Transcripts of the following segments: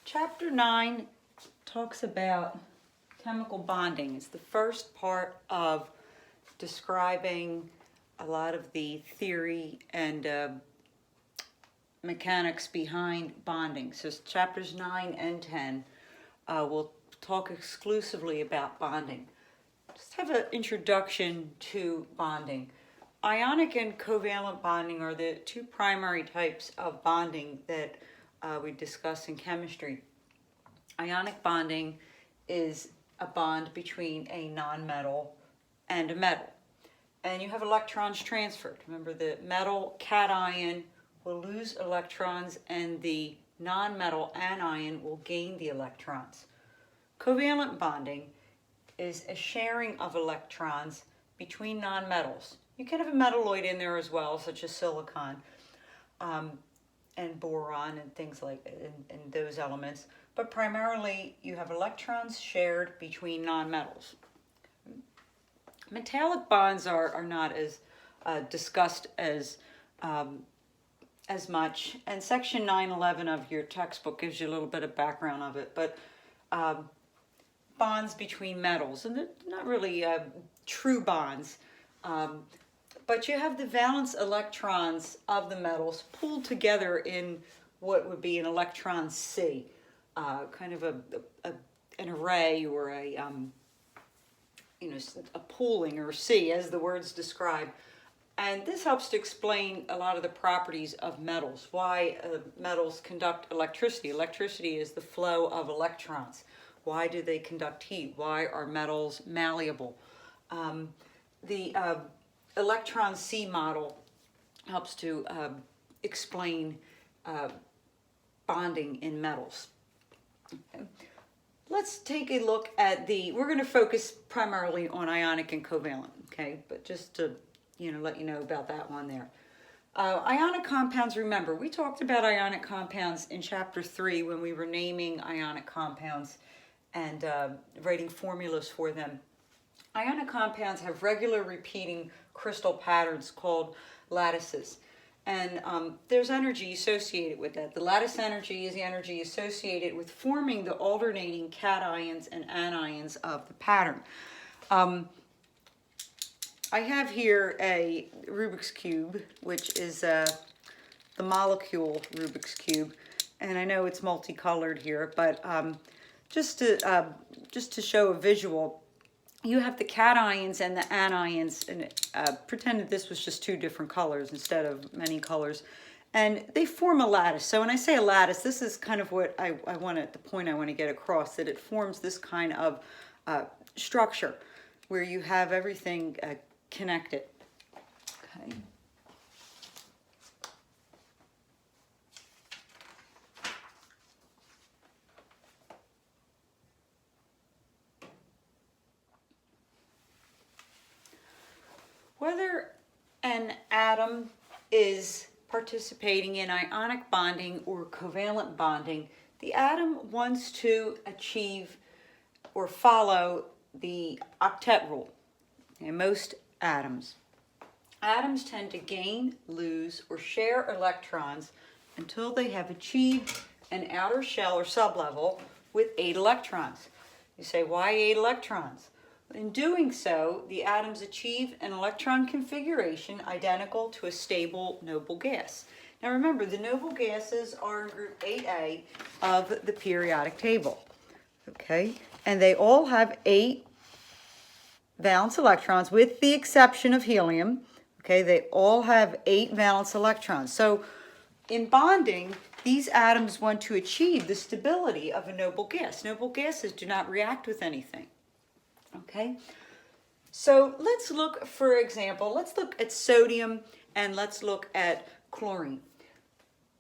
Chapter 9 talks about chemical bonding. It's the first part of describing a lot of the theory and mechanics behind bonding. So chapters 9 and 10 will talk exclusively about bonding. Just have an introduction to bonding. Ionic and covalent bonding are the two primary types of bonding that we discuss in chemistry. Ionic bonding is a bond between a nonmetal and a metal. And you have electrons transferred. Remember, the metal cation will lose electrons and the nonmetal anion will gain the electrons. Covalent bonding is a sharing of electrons between nonmetals. You can have a metalloid in there as well, such as silicon and boron and things like and those elements. But primarily, you have electrons shared between nonmetals. Metallic bonds are not as discussed as much, and section 911 of your textbook gives you a little bit of background of it. But bonds between metals, and they're not really true bonds. But you have the valence electrons of the metals pulled together in what would be an electron sea, kind of an array or a pooling or sea, as the words describe. And this helps to explain a lot of the properties of metals, why metals conduct electricity. Electricity is the flow of electrons. Why do they conduct heat? Why are metals malleable? The electron sea model helps to explain bonding in metals. Okay. Let's take a look at we're going to focus primarily on ionic and covalent, okay? But just to, let you know about that one there. Ionic compounds, remember, we talked about ionic compounds in chapter 3 when we were naming ionic compounds and writing formulas for them. Ionic compounds have regular repeating crystal patterns called lattices. And there's energy associated with that. The lattice energy is the energy associated with forming the alternating cations and anions of the pattern. I have here a Rubik's Cube, which is the molecule Rubik's Cube. And I know it's multicolored here, but just to show a visual, you have the cations and the anions, and pretended this was just two different colors instead of many colors, and they form a lattice. So when I say a lattice, this is kind of what the point I want to get across, that it forms this kind of structure where you have everything connected. Okay. Whether an atom is participating in ionic bonding or covalent bonding, the atom wants to achieve or follow the octet rule. Okay, most atoms tend to gain, lose, or share electrons until they have achieved an outer shell or sublevel with 8 electrons. You say, why 8 electrons? In doing so, the atoms achieve an electron configuration identical to a stable noble gas. Now remember, the noble gases are in group 8A of the periodic table. Okay, and they all have 8 valence electrons, with the exception of helium. Okay, they all have 8 valence electrons. So in bonding, these atoms want to achieve the stability of a noble gas. Noble gases do not react with anything. Okay, so let's look, for example, let's look at sodium and let's look at chlorine.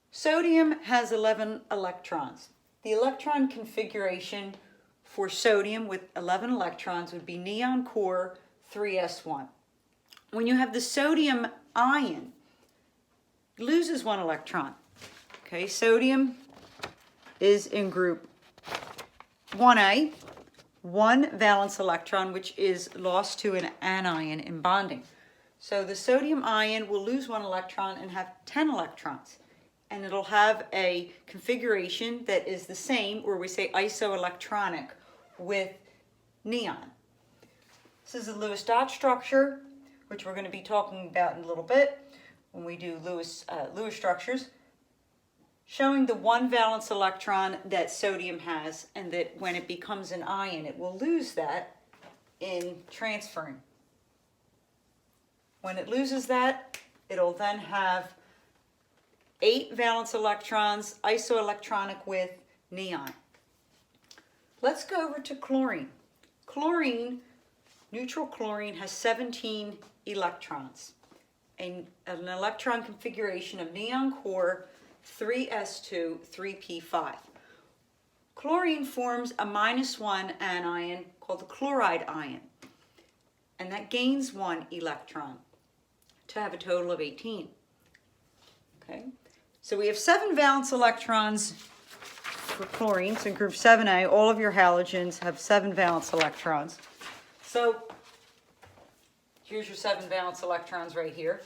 Sodium has 11 electrons. The electron configuration for sodium with 11 electrons would be neon core 3s1. When you have the sodium ion, it loses 1 electron. Okay, sodium is in group 1A. 1 valence electron, which is lost to an anion in bonding. So the sodium ion will lose 1 electron and have 10 electrons. and it'll have a configuration that is the same, or we say isoelectronic, with neon. This is a Lewis dot structure, which we're going to be talking about in a little bit when we do Lewis structures, showing the one valence electron that sodium has, and that when it becomes an ion, it will lose that in transferring. When it loses that, it'll then have 8 valence electrons, isoelectronic with neon. Let's go over to chlorine. Chlorine, neutral chlorine, has 17 electrons. An electron configuration of neon core, 3s2, 3p5. Chlorine forms a -1 anion called the chloride ion, and that gains 1 electron to have a total of 18. Okay, so we have 7 valence electrons for chlorine. So in group 7A, all of your halogens have 7 valence electrons. So here's your 7 valence electrons right here.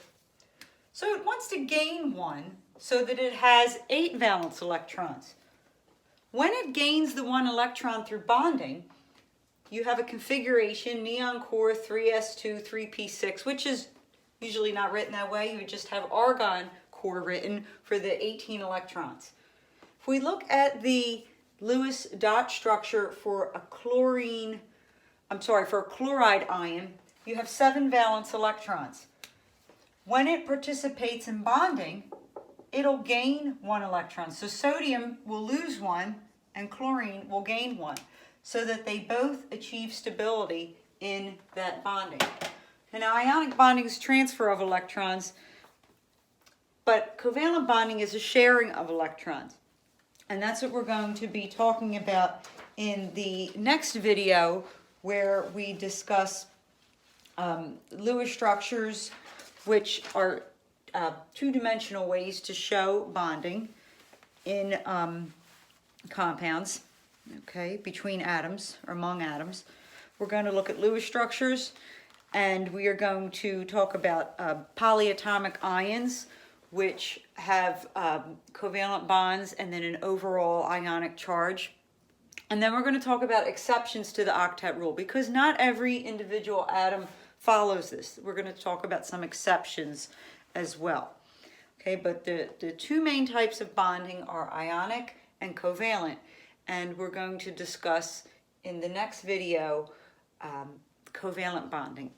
So it wants to gain 1 so that it has 8 valence electrons. When it gains the 1 electron through bonding, you have a configuration, neon core 3s2, 3p6, which is usually not written that way. You would just have argon core written for the 18 electrons. If we look at the Lewis dot structure for a chloride ion, you have 7 valence electrons. When it participates in bonding, it'll gain 1 electron. So sodium will lose 1 and chlorine will gain 1, so that they both achieve stability in that bonding. And now ionic bonding is transfer of electrons, but covalent bonding is a sharing of electrons. And that's what we're going to be talking about in the next video, where we discuss Lewis structures, which are two-dimensional ways to show bonding in compounds, okay, between atoms or among atoms. We're going to look at Lewis structures, and we are going to talk about polyatomic ions, which have covalent bonds and then an overall ionic charge. And then we're going to talk about exceptions to the Octet Rule, because not every individual atom follows this. We're going to talk about some exceptions as well. Okay, but the two main types of bonding are ionic and covalent, and we're going to discuss in the next video covalent bonding.